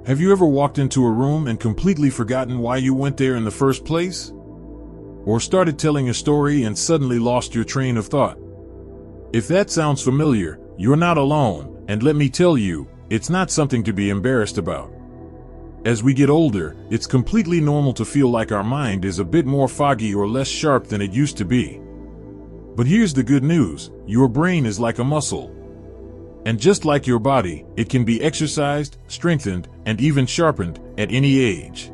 Have you ever walked into a room and completely forgotten why you went there in the first place? Or started telling a story and suddenly lost your train of thought? If that sounds familiar, you're not alone, and let me tell you, it's not something to be embarrassed about. As we get older, it's completely normal to feel like our mind is a bit more foggy or less sharp than it used to be. But here's the good news: your brain is like a muscle. And just like your body, it can be exercised, strengthened, and even sharpened at any age.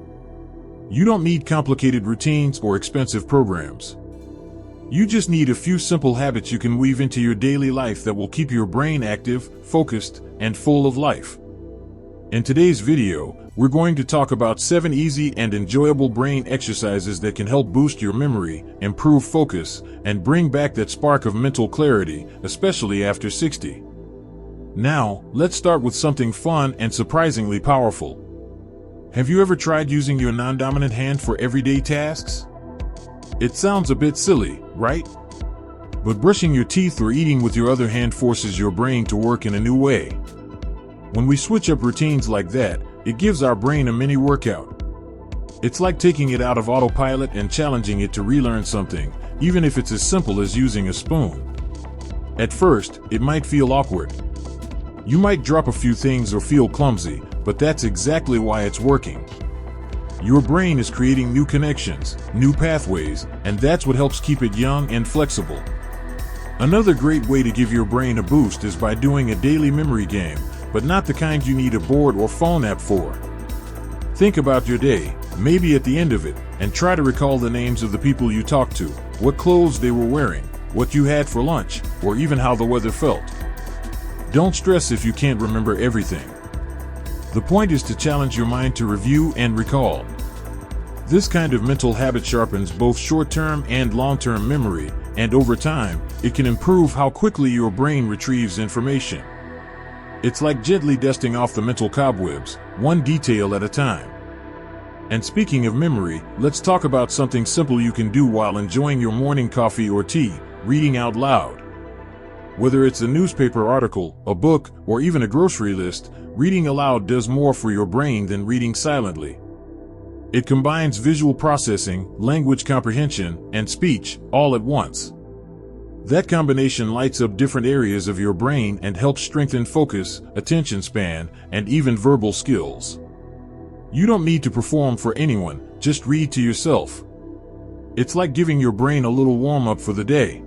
You don't need complicated routines or expensive programs. You just need a few simple habits you can weave into your daily life that will keep your brain active, focused, and full of life. In today's video, we're going to talk about 7 easy and enjoyable brain exercises that can help boost your memory, improve focus, and bring back that spark of mental clarity, especially after 60. Now, let's start with something fun and surprisingly powerful. Have you ever tried using your non-dominant hand for everyday tasks? It sounds a bit silly, right? But brushing your teeth or eating with your other hand forces your brain to work in a new way. When we switch up routines like that, it gives our brain a mini workout. It's like taking it out of autopilot and challenging it to relearn something, even if it's as simple as using a spoon. At first, it might feel awkward. You might drop a few things or feel clumsy, but that's exactly why it's working. Your brain is creating new connections, new pathways, and that's what helps keep it young and flexible. Another great way to give your brain a boost is by doing a daily memory game, but not the kind you need a board or phone app for. Think about your day, maybe at the end of it, and try to recall the names of the people you talked to, what clothes they were wearing, what you had for lunch, or even how the weather felt. Don't stress if you can't remember everything. The point is to challenge your mind to review and recall. This kind of mental habit sharpens both short-term and long-term memory, and over time, it can improve how quickly your brain retrieves information. It's like gently dusting off the mental cobwebs, one detail at a time. And speaking of memory, let's talk about something simple you can do while enjoying your morning coffee or tea: reading out loud. Whether it's a newspaper article, a book, or even a grocery list, reading aloud does more for your brain than reading silently. It combines visual processing, language comprehension, and speech, all at once. That combination lights up different areas of your brain and helps strengthen focus, attention span, and even verbal skills. You don't need to perform for anyone, just read to yourself. It's like giving your brain a little warm-up for the day.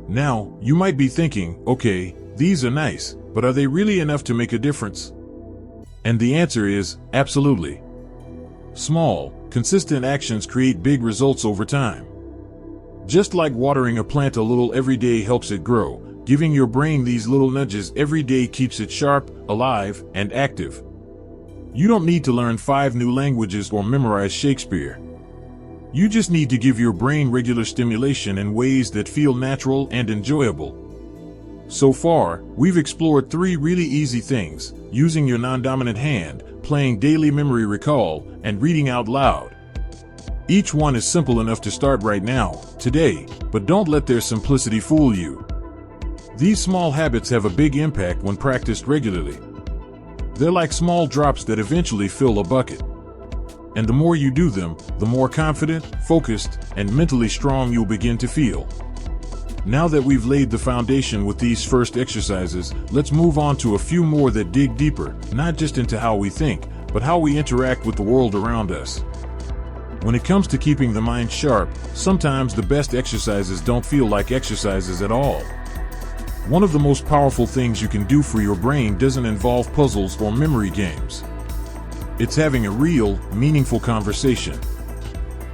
Now, you might be thinking, okay, these are nice, but are they really enough to make a difference? And the answer is, absolutely. Small, consistent actions create big results over time. Just like watering a plant a little every day helps it grow, giving your brain these little nudges every day keeps it sharp, alive, and active. You don't need to learn 5 new languages or memorize Shakespeare. You just need to give your brain regular stimulation in ways that feel natural and enjoyable. So far, we've explored 3 really easy things: using your non-dominant hand, playing daily memory recall, and reading out loud. Each one is simple enough to start right now, today, but don't let their simplicity fool you. These small habits have a big impact when practiced regularly. They're like small drops that eventually fill a bucket. And the more you do them, the more confident, focused, and mentally strong you'll begin to feel. Now that we've laid the foundation with these first exercises, let's move on to a few more that dig deeper, not just into how we think, but how we interact with the world around us. When it comes to keeping the mind sharp, sometimes the best exercises don't feel like exercises at all. One of the most powerful things you can do for your brain doesn't involve puzzles or memory games. It's having a real, meaningful conversation.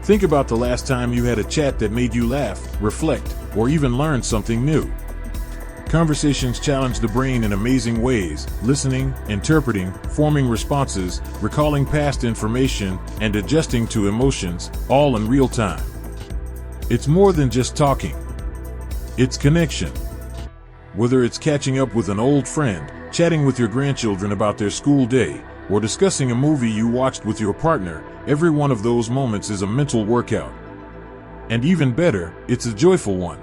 Think about the last time you had a chat that made you laugh, reflect, or even learn something new. Conversations challenge the brain in amazing ways: listening, interpreting, forming responses, recalling past information, and adjusting to emotions, all in real time. It's more than just talking. It's connection. Whether it's catching up with an old friend, chatting with your grandchildren about their school day, or discussing a movie you watched with your partner, every one of those moments is a mental workout. And even better, it's a joyful one.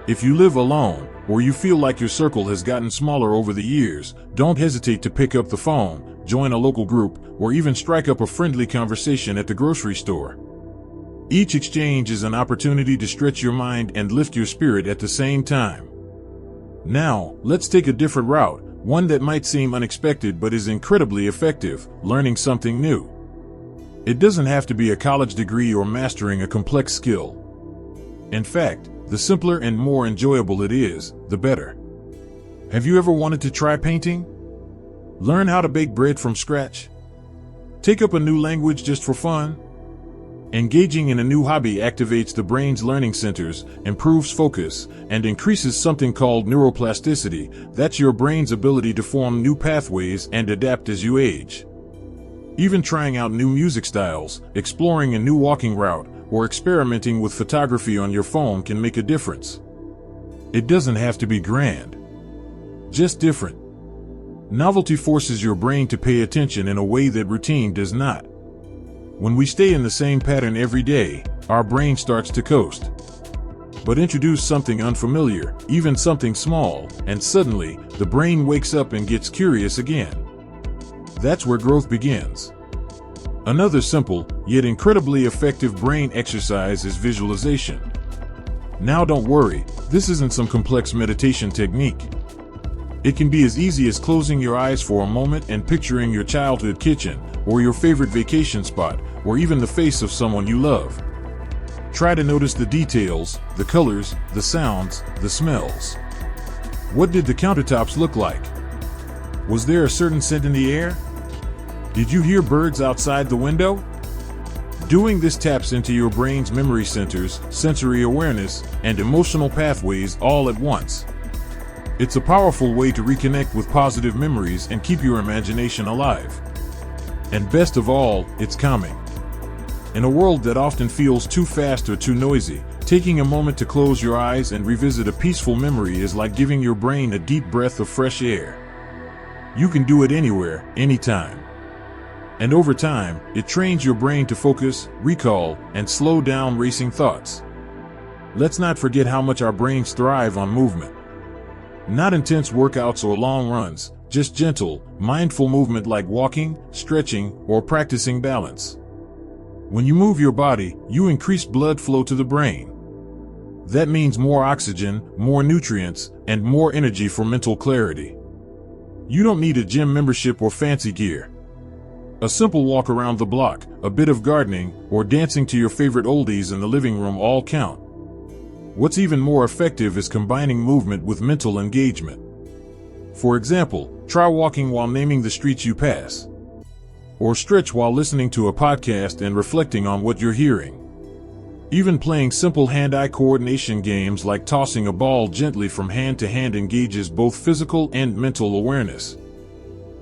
If you live alone, or you feel like your circle has gotten smaller over the years, don't hesitate to pick up the phone, join a local group, or even strike up a friendly conversation at the grocery store. Each exchange is an opportunity to stretch your mind and lift your spirit at the same time. Now, let's take a different route, one that might seem unexpected but is incredibly effective: learning something new. It doesn't have to be a college degree or mastering a complex skill. In fact, the simpler and more enjoyable it is, the better. Have you ever wanted to try painting? Learn how to bake bread from scratch? Take up a new language just for fun? Engaging in a new hobby activates the brain's learning centers, improves focus, and increases something called neuroplasticity. That's your brain's ability to form new pathways and adapt as you age. Even trying out new music styles, exploring a new walking route, or experimenting with photography on your phone can make a difference. It doesn't have to be grand, just different. Novelty forces your brain to pay attention in a way that routine does not. When we stay in the same pattern every day, our brain starts to coast. But introduce something unfamiliar, even something small, and suddenly, the brain wakes up and gets curious again. That's where growth begins. Another simple, yet incredibly effective brain exercise is visualization. Now don't worry, this isn't some complex meditation technique. It can be as easy as closing your eyes for a moment and picturing your childhood kitchen, or your favorite vacation spot, or even the face of someone you love. Try to notice the details, the colors, the sounds, the smells. What did the countertops look like? Was there a certain scent in the air? Did you hear birds outside the window? Doing this taps into your brain's memory centers, sensory awareness, and emotional pathways all at once. It's a powerful way to reconnect with positive memories and keep your imagination alive. And best of all, it's calming. In a world that often feels too fast or too noisy, taking a moment to close your eyes and revisit a peaceful memory is like giving your brain a deep breath of fresh air. You can do it anywhere, anytime. And over time, it trains your brain to focus, recall, and slow down racing thoughts. Let's not forget how much our brains thrive on movement. Not intense workouts or long runs, just gentle, mindful movement like walking, stretching, or practicing balance. When you move your body, you increase blood flow to the brain. That means more oxygen, more nutrients, and more energy for mental clarity. You don't need a gym membership or fancy gear. A simple walk around the block, a bit of gardening, or dancing to your favorite oldies in the living room all count. What's even more effective is combining movement with mental engagement. For example, try walking while naming the streets you pass. Or stretch while listening to a podcast and reflecting on what you're hearing. Even playing simple hand-eye coordination games like tossing a ball gently from hand to hand engages both physical and mental awareness.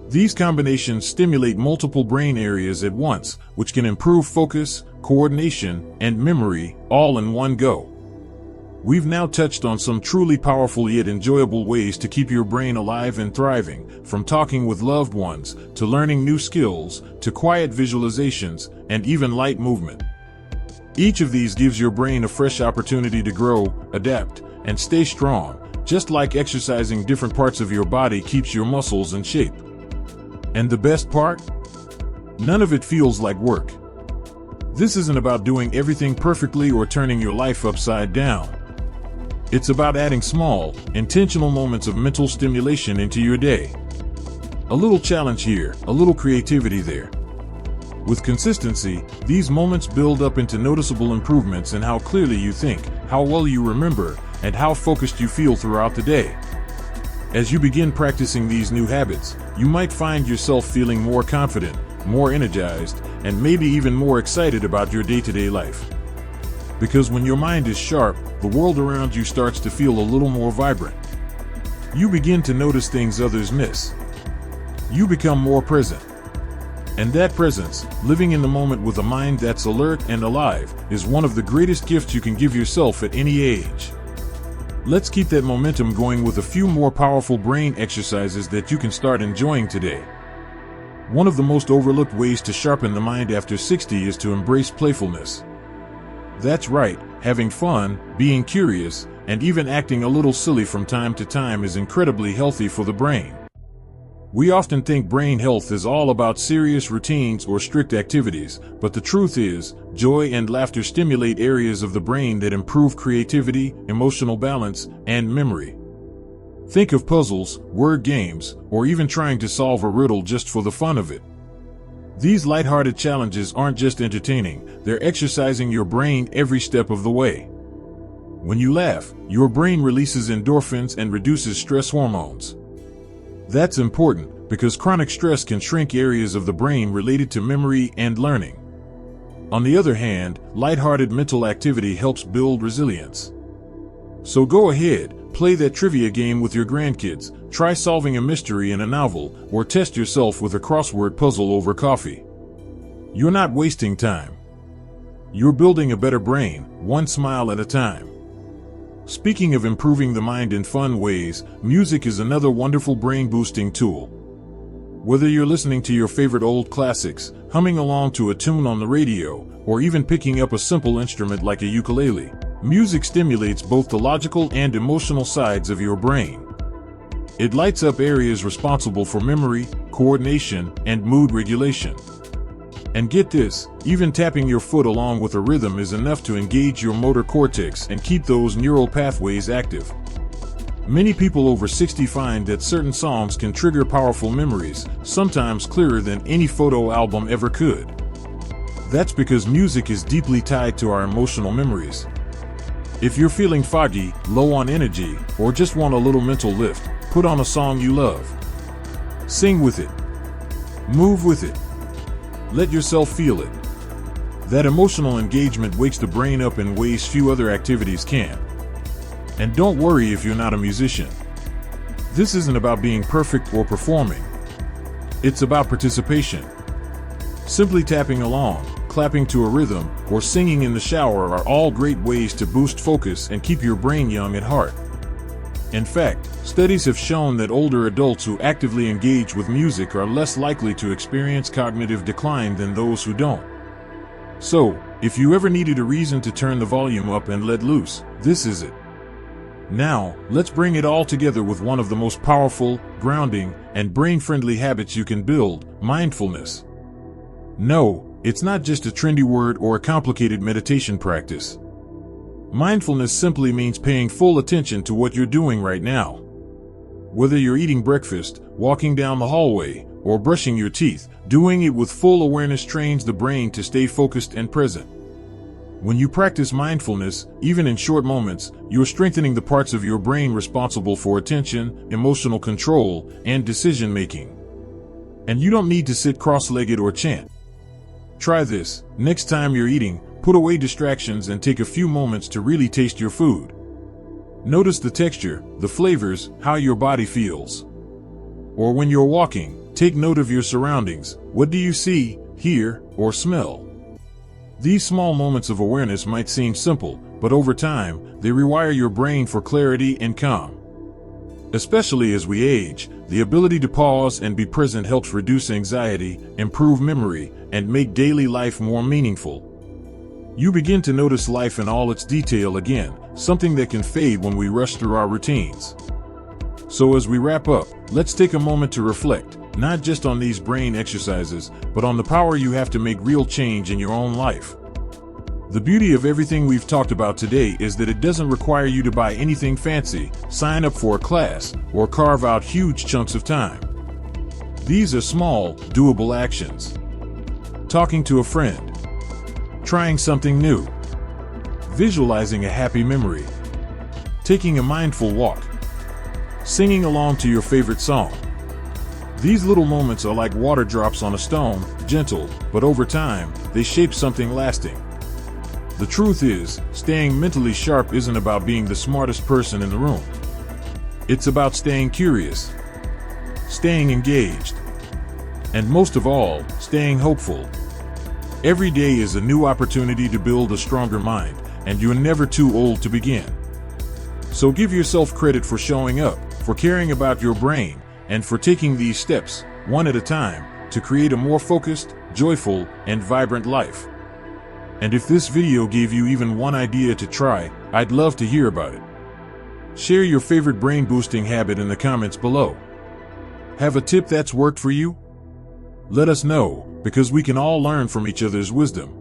These combinations stimulate multiple brain areas at once, which can improve focus, coordination, and memory, all in one go. We've now touched on some truly powerful yet enjoyable ways to keep your brain alive and thriving, from talking with loved ones, to learning new skills, to quiet visualizations, and even light movement. Each of these gives your brain a fresh opportunity to grow, adapt, and stay strong, just like exercising different parts of your body keeps your muscles in shape. And the best part? None of it feels like work. This isn't about doing everything perfectly or turning your life upside down. It's about adding small, intentional moments of mental stimulation into your day. A little challenge here, a little creativity there. With consistency, these moments build up into noticeable improvements in how clearly you think, how well you remember, and how focused you feel throughout the day. As you begin practicing these new habits, you might find yourself feeling more confident, more energized, and maybe even more excited about your day-to-day life. Because when your mind is sharp, the world around you starts to feel a little more vibrant. You begin to notice things others miss. You become more present. And that presence, living in the moment with a mind that's alert and alive, is one of the greatest gifts you can give yourself at any age. Let's keep that momentum going with a few more powerful brain exercises that you can start enjoying today. One of the most overlooked ways to sharpen the mind after 60 is to embrace playfulness. That's right, having fun, being curious, and even acting a little silly from time to time is incredibly healthy for the brain. We often think brain health is all about serious routines or strict activities, but the truth is, joy and laughter stimulate areas of the brain that improve creativity, emotional balance, and memory. Think of puzzles, word games, or even trying to solve a riddle just for the fun of it. These lighthearted challenges aren't just entertaining, they're exercising your brain every step of the way. When you laugh, your brain releases endorphins and reduces stress hormones. That's important because chronic stress can shrink areas of the brain related to memory and learning. On the other hand, lighthearted mental activity helps build resilience. So go ahead, play that trivia game with your grandkids, try solving a mystery in a novel, or test yourself with a crossword puzzle over coffee. You're not wasting time. You're building a better brain, one smile at a time. Speaking of improving the mind in fun ways, music is another wonderful brain-boosting tool. Whether you're listening to your favorite old classics, humming along to a tune on the radio, or even picking up a simple instrument like a ukulele, music stimulates both the logical and emotional sides of your brain. It lights up areas responsible for memory, coordination, and mood regulation. And get this, even tapping your foot along with a rhythm is enough to engage your motor cortex and keep those neural pathways active. Many people over 60 find that certain songs can trigger powerful memories, sometimes clearer than any photo album ever could. That's because music is deeply tied to our emotional memories. If you're feeling foggy, low on energy, or just want a little mental lift, put on a song you love. Sing with it. Move with it. Let yourself feel it. That emotional engagement wakes the brain up in ways few other activities can. And don't worry if you're not a musician. This isn't about being perfect or performing. It's about participation. Simply tapping along, clapping to a rhythm, or singing in the shower are all great ways to boost focus and keep your brain young at heart. In fact, studies have shown that older adults who actively engage with music are less likely to experience cognitive decline than those who don't. So, if you ever needed a reason to turn the volume up and let loose, this is it. Now, let's bring it all together with one of the most powerful, grounding, and brain-friendly habits you can build, mindfulness. No, it's not just a trendy word or a complicated meditation practice. Mindfulness simply means paying full attention to what you're doing right now. Whether you're eating breakfast, walking down the hallway, or brushing your teeth, doing it with full awareness trains the brain to stay focused and present. When you practice mindfulness, even in short moments, you're strengthening the parts of your brain responsible for attention, emotional control, and decision-making. And you don't need to sit cross-legged or chant. Try this. Next time you're eating, put away distractions and take a few moments to really taste your food. Notice the texture, the flavors, how your body feels. Or when you're walking, take note of your surroundings. What do you see, hear, or smell? These small moments of awareness might seem simple, but over time, they rewire your brain for clarity and calm. Especially as we age, the ability to pause and be present helps reduce anxiety, improve memory, and make daily life more meaningful. You begin to notice life in all its detail again, something that can fade when we rush through our routines. So as we wrap up, let's take a moment to reflect, not just on these brain exercises, but on the power you have to make real change in your own life. The beauty of everything we've talked about today is that it doesn't require you to buy anything fancy, sign up for a class, or carve out huge chunks of time. These are small, doable actions. Talking to a friend. Trying something new. Visualizing a happy memory. Taking a mindful walk. Singing along to your favorite song. These little moments are like water drops on a stone, gentle, but over time, they shape something lasting. The truth is, staying mentally sharp isn't about being the smartest person in the room. It's about staying curious, staying engaged, and most of all, staying hopeful. Every day is a new opportunity to build a stronger mind, and you're never too old to begin. So give yourself credit for showing up, for caring about your brain, and for taking these steps, one at a time, to create a more focused, joyful, and vibrant life. And if this video gave you even one idea to try, I'd love to hear about it. Share your favorite brain-boosting habit in the comments below. Have a tip that's worked for you? Let us know, because we can all learn from each other's wisdom.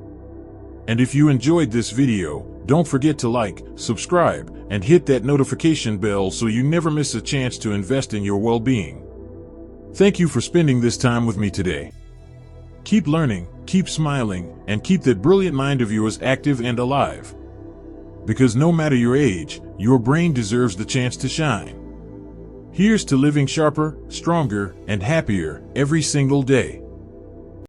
And if you enjoyed this video, don't forget to like, subscribe, and hit that notification bell so you never miss a chance to invest in your well-being. Thank you for spending this time with me today. Keep learning, keep smiling, and keep that brilliant mind of yours active and alive. Because no matter your age, your brain deserves the chance to shine. Here's to living sharper, stronger, and happier every single day.